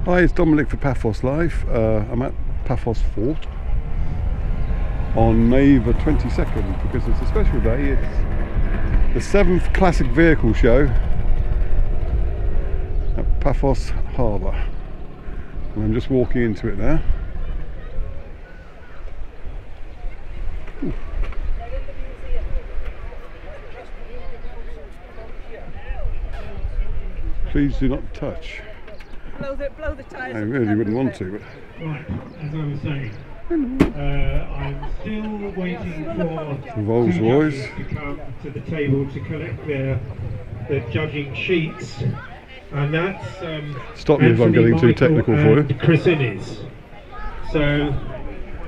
Hi, it's Dominic for Paphos Live. I'm at Paphos Fort on May the 22nd because it's a special day. It's the 7th Classic Vehicle Show at Paphos Harbour. And I'm just walking into it now. Ooh. Please do not touch. Blow the tyres. I really wouldn't want to, but... Right, as I was saying, I'm still waiting for Rolls Royce to come to the table to collect their judging sheets, and that's stop me if I'm getting too technical for you. Chris Innes. So,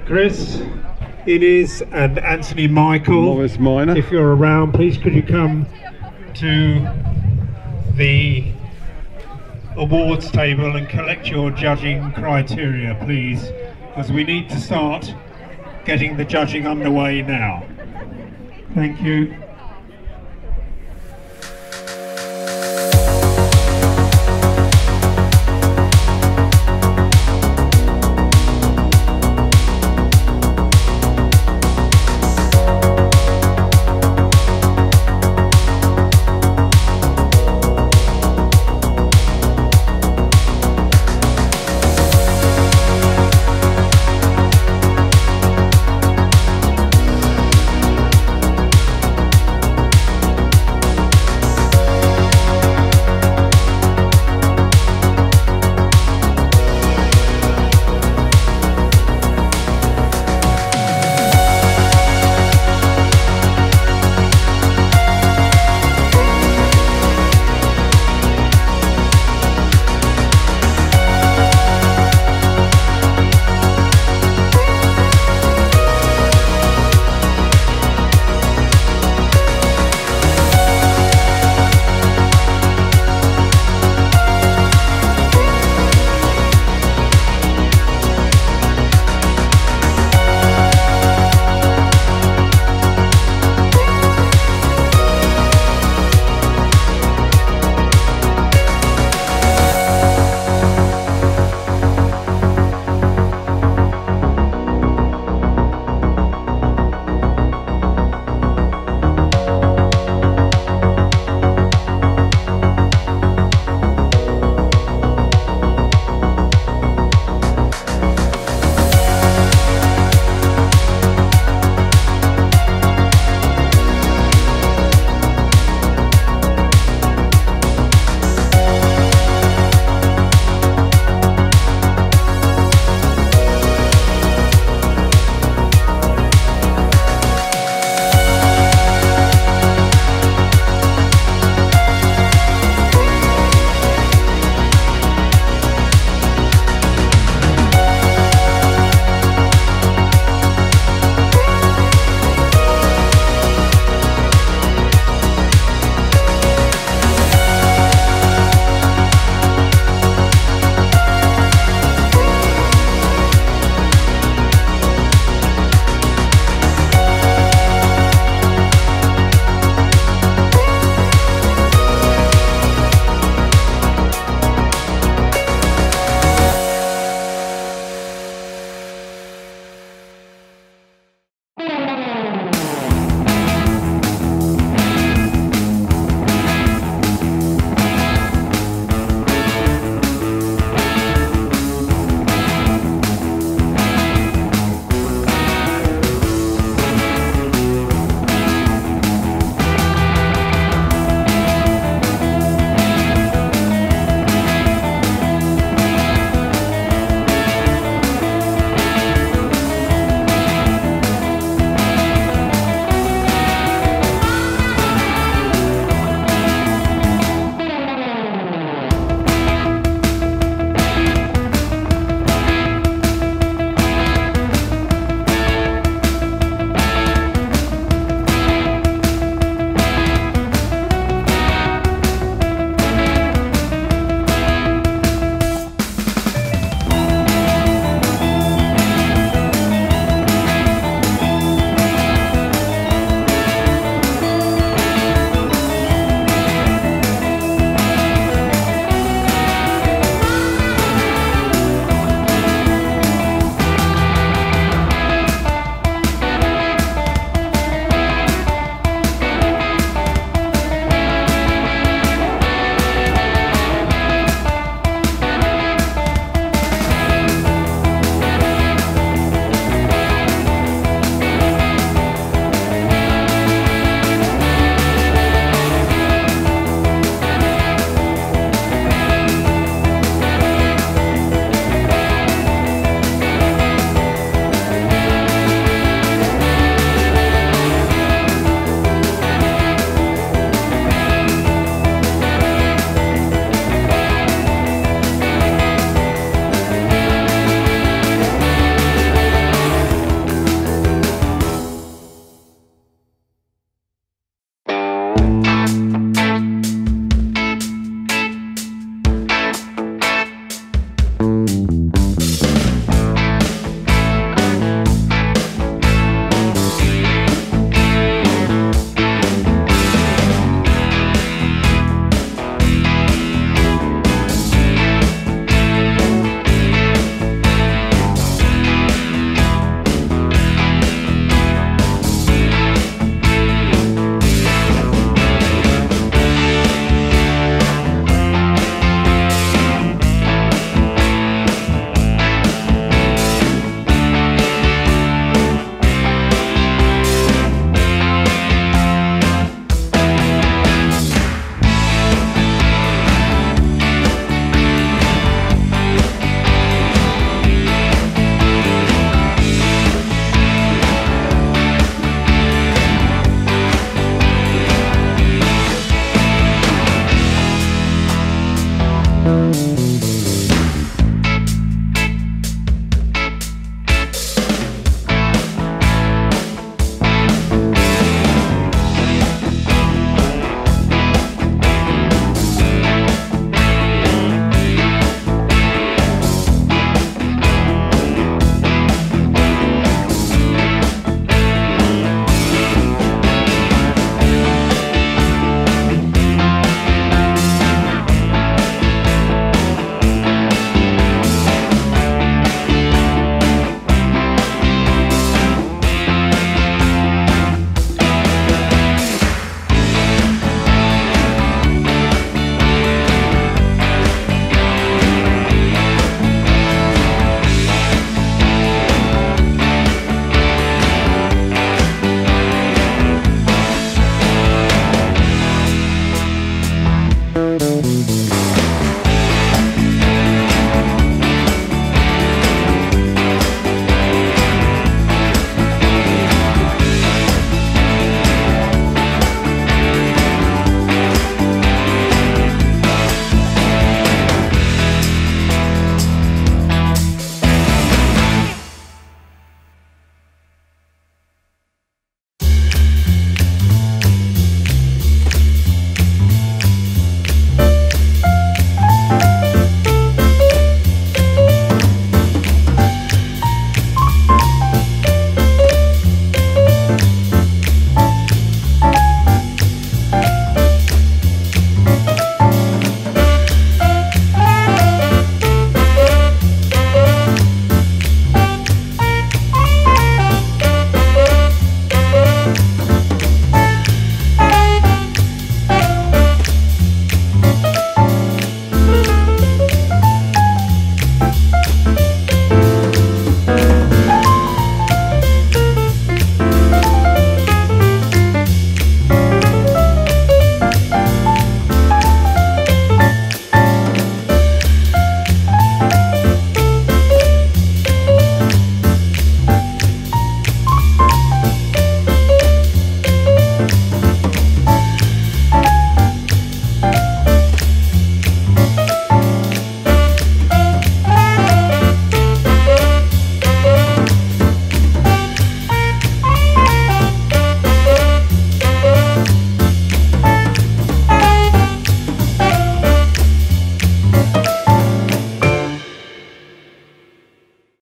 Chris Innes and Anthony Michael, Morris Minor. if you're around, please could you come to the awards table and collect your judging criteria, please, because we need to start getting the judging underway now. Thank you.